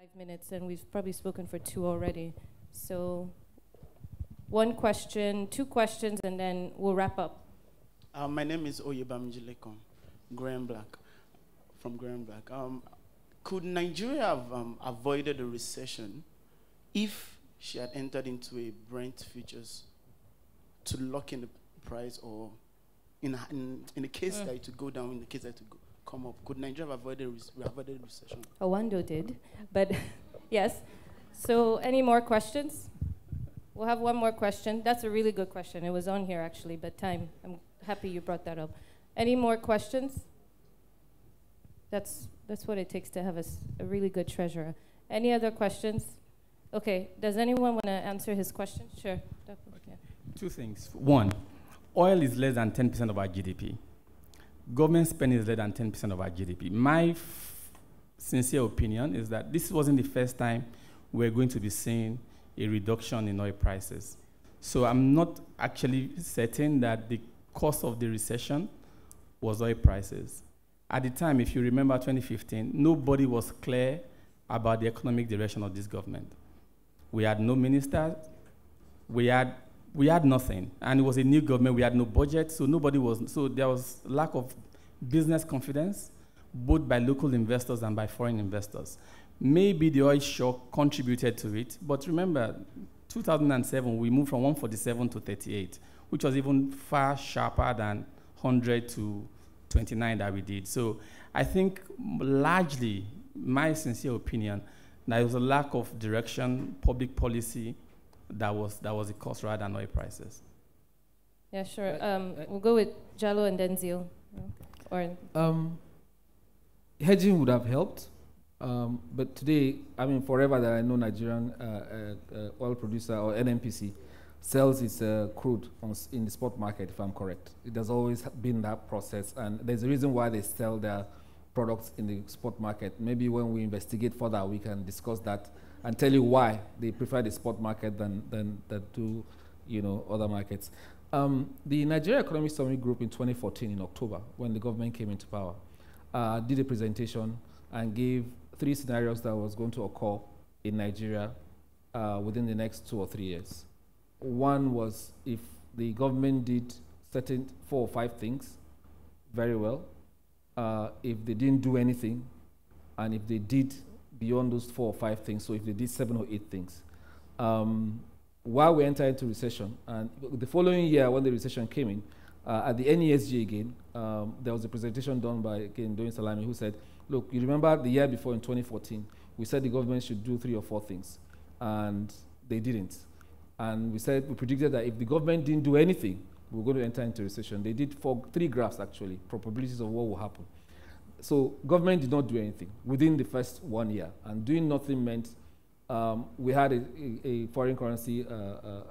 5 minutes, and we've probably spoken for 2 already. So 1 question, 2 questions, and then we'll wrap up. My name is Oyebamiji Lekon, Graham Black, from Graham Black. Could Nigeria have avoided a recession if she had entered into a Brent futures to lock in the price, or in the case that it would go down, in the case that it would come up? Could Nigeria have avoided a recession? Owando did, but yes. So any more questions? We'll have 1 more question. That's a really good question. It was on here actually, but time. I'm happy you brought that up. Any more questions? That's what it takes to have a really good treasurer. Any other questions? Okay, does anyone want to answer his question? Sure. Okay. 2 things. 1, oil is less than 10% of our GDP. Government spending is less than 10% of our GDP. My sincere opinion is that this wasn't the first time we're going to be seeing a reduction in oil prices. So I'm not actually certain that the cause of the recession was oil prices. At the time, if you remember 2015, nobody was clear about the economic direction of this government. We had no minister, we had nothing, and it was a new government. We had no budget, so there was lack of business confidence, both by local investors and by foreign investors. Maybe the oil shock contributed to it, but remember, 2007 we moved from 147 to 38, which was even far sharper than 100 to 29 that we did. So I think largely, my sincere opinion, there was a lack of direction, public policy, that was the cause rather than oil prices. Yeah, sure. We'll go with Jalo and then Zil. Hedging would have helped, but today, I mean, forever that I know Nigerian oil producer or NNPC sells its crude in the spot market, if I'm correct. It has always been that process, and there's a reason why they sell their products in the spot market. Maybe when we investigate further, we can discuss that and tell you why they prefer the spot market than to, other markets. The Nigeria Economic Summit Group in 2014 in October, when the government came into power, did a presentation and gave 3 scenarios that was going to occur in Nigeria within the next 2 or 3 years. One was if the government did certain 4 or 5 things very well, if they didn't do anything, and if they did beyond those 4 or 5 things, so if they did 7 or 8 things. While we entered into recession, and the following year when the recession came in, at the NESG again, there was a presentation done by, again, Doyin Salami, who said, look, you remember the year before in 2014, we said the government should do 3 or 4 things, and they didn't. And we predicted that if the government didn't do anything, we were going to enter into recession. They did 3 graphs, actually, probabilities of what will happen. So government did not do anything within the first 1 year, and doing nothing meant we had a foreign currency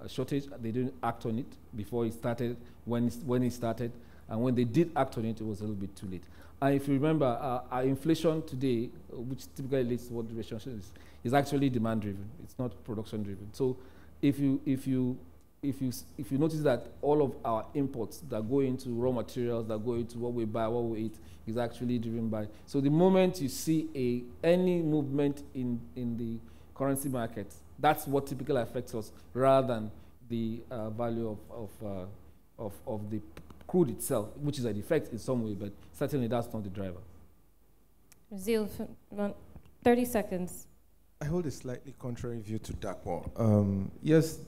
shortage. They didn't act on it before it started, when it started, and when they did act on it, it was a little bit too late. And if you remember, our inflation today, which typically leads to what the recession is actually demand-driven. It's not production-driven. So if you notice that all of our imports that go into raw materials, that go into what we buy, what we eat, is actually driven by. So the moment you see any movement in the currency market, that's what typically affects us, rather than the value of the crude itself, which is an effect in some way, but certainly that's not the driver. Zil, 30 seconds. I hold a slightly contrary view to Dakwa. Yes,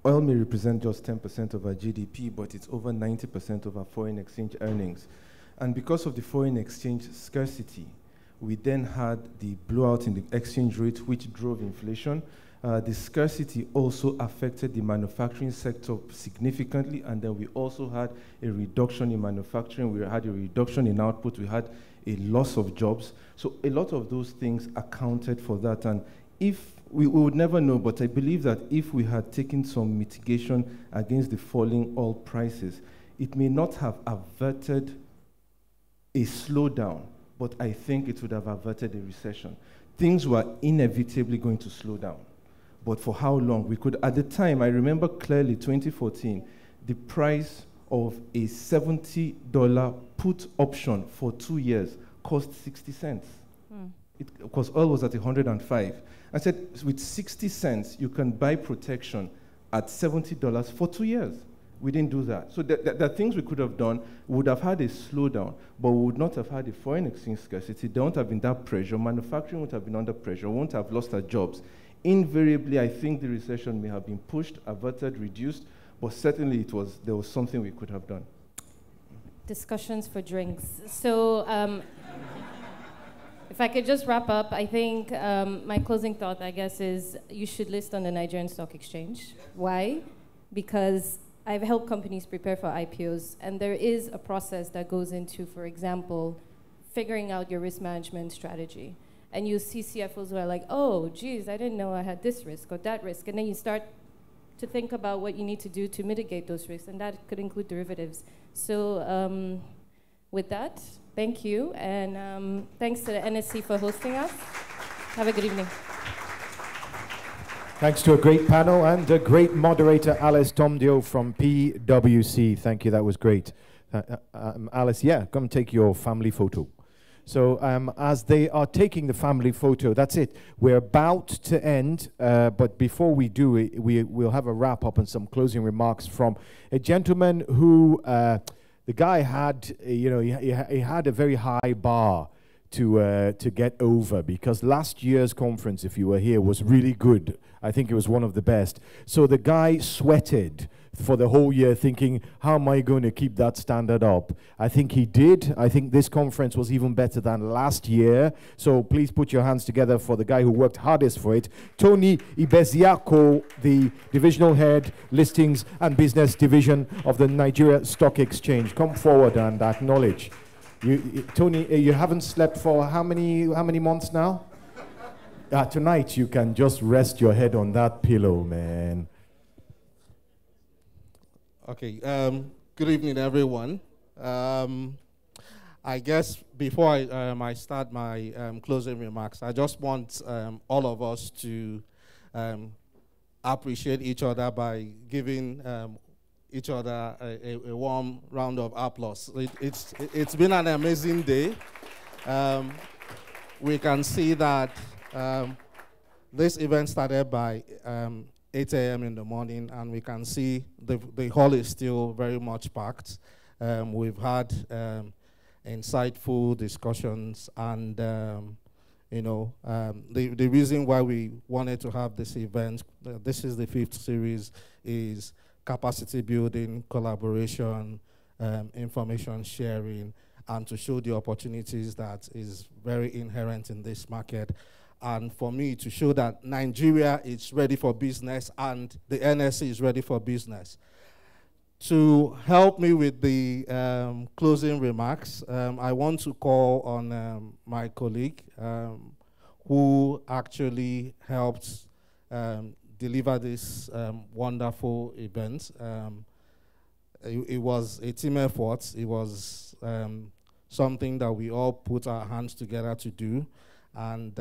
oil may represent just 10% of our GDP, but it's over 90% of our foreign exchange earnings. And because of the foreign exchange scarcity, we then had the blowout in the exchange rate, which drove inflation. The scarcity also affected the manufacturing sector significantly, and then we also had a reduction in manufacturing. We had a reduction in output. We had a loss of jobs. So a lot of those things accounted for that. And if we would never know, but I believe that if we had taken some mitigation against the falling oil prices, it may not have averted a slowdown, but I think it would have averted a recession. Things were inevitably going to slow down. But for how long? We could, at the time, I remember clearly, 2014, the price of a $70 put option for 2 years cost 60 cents. because oil was at 105. I said, with 60 cents, you can buy protection at $70 for 2 years. We didn't do that. So the things we could have done, we would have had a slowdown, but we would not have had a foreign exchange scarcity. There won't have been that pressure. Manufacturing would have been under pressure. We won't have lost our jobs. Invariably, I think the recession may have been pushed, averted, reduced, but certainly there was something we could have done. Discussions for drinks. So if I could just wrap up, I think my closing thought, I guess, is you should list on the Nigerian Stock Exchange. Why? Because I've helped companies prepare for IPOs, and there is a process that goes into, for example, figuring out your risk management strategy. And you see CFOs who are like, oh, geez, I didn't know I had this risk or that risk. And then you start to think about what you need to do to mitigate those risks, and that could include derivatives. So with that, thank you, and thanks to the NSC for hosting us. Have a good evening. Thanks to a great panel and a great moderator, Alice Tomdio from PwC. Thank you, that was great. Alice, yeah, come take your family photo. So as they are taking the family photo, that's it. We're about to end, but before we do, we'll have a wrap up and some closing remarks from a gentleman who, the guy had, he had a very high bar to get over, because last year's conference, if you were here, was really good. I think it was one of the best. So the guy sweated for the whole year thinking, how am I going to keep that standard up? I think he did. I think this conference was even better than last year. So please put your hands together for the guy who worked hardest for it, Tony Ibeziako, the Divisional Head, Listings and Business Division of the Nigerian Stock Exchange. Come forward and acknowledge. Tony, you haven't slept for how many months now? Tonight you can just rest your head on that pillow, man. Okay, good evening, everyone. I guess before I start my closing remarks, I just want all of us to appreciate each other by giving each other a warm round of applause. It's been an amazing day. We can see that this event started by 8 a.m. in the morning, and we can see the hall is still very much packed. We've had insightful discussions, and the reason why we wanted to have this event, this is the 5th series, is capacity building, collaboration, information sharing, and to show the opportunities that is very inherent in this market. And for me to show that Nigeria is ready for business and the NSC is ready for business. To help me with the closing remarks, I want to call on my colleague who actually helped deliver this wonderful event. It was a team effort. It was something that we all put our hands together to do. And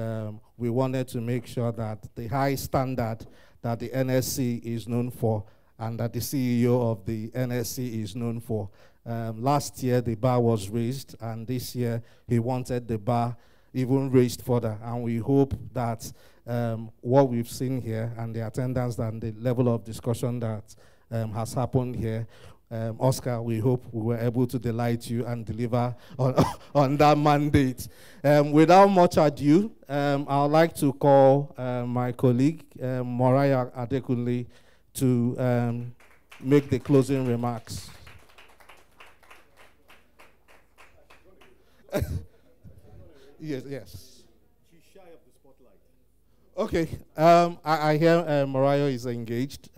we wanted to make sure that the high standard that the NSC is known for and that the CEO of the NSC is known for. Last year, the bar was raised, and this year, he wanted the bar even raised further. And we hope that what we've seen here and the attendance and the level of discussion that has happened here, Oscar, we hope we were able to delight you and deliver on that mandate. Without much ado, I'd like to call my colleague, Moraya Adekunle, to make the closing remarks. Yes. She's shy of the spotlight. Okay, I hear Moraya is engaged.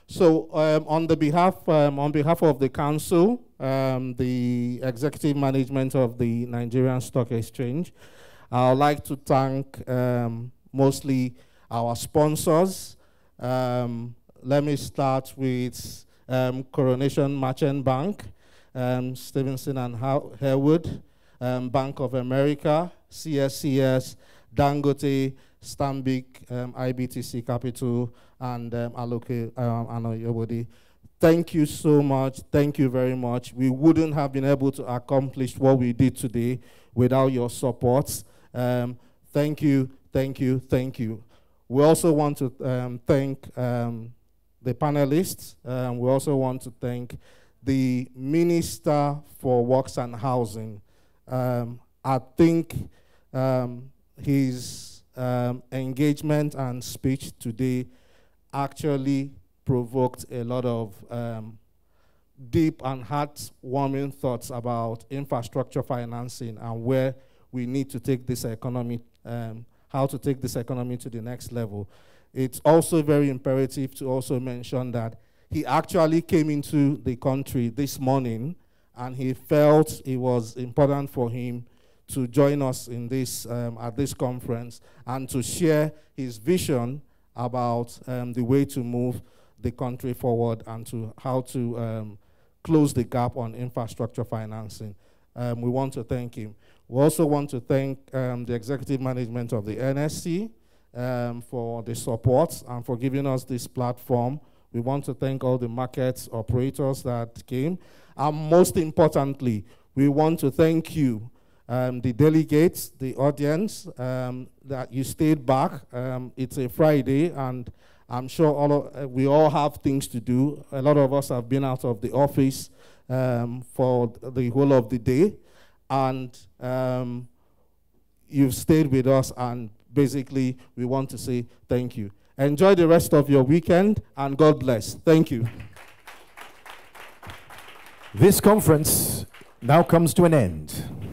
So on behalf of the council, the executive management of the Nigerian Stock Exchange, I would like to thank mostly our sponsors. Let me start with Coronation Merchant Bank, Stevenson and Harewood, Bank of America, CSCS, Dangote, Stanbic, IBTC Capital, and Aloke Anoyobodi. Thank you so much. Thank you very much. We wouldn't have been able to accomplish what we did today without your support. Thank you, thank you, thank you. We also want to thank the panelists. We also want to thank the Minister for Works and Housing. I think his engagement and speech today actually provoked a lot of deep and heart-warming thoughts about infrastructure financing and where we need to take this economy, how to take this economy to the next level. It's also very imperative to also mention that he actually came into the country this morning and he felt it was important for him to join us in this, at this conference and to share his vision about the way to move the country forward and to how to close the gap on infrastructure financing. We want to thank him. We also want to thank the executive management of the NSC for the support and for giving us this platform. We want to thank all the market operators that came. And most importantly, we want to thank you, the delegates, the audience, that you stayed back. It's a Friday, and I'm sure we all have things to do. A lot of us have been out of the office for the whole of the day, and you've stayed with us, and basically we want to say thank you. Enjoy the rest of your weekend, and God bless. Thank you. This conference now comes to an end.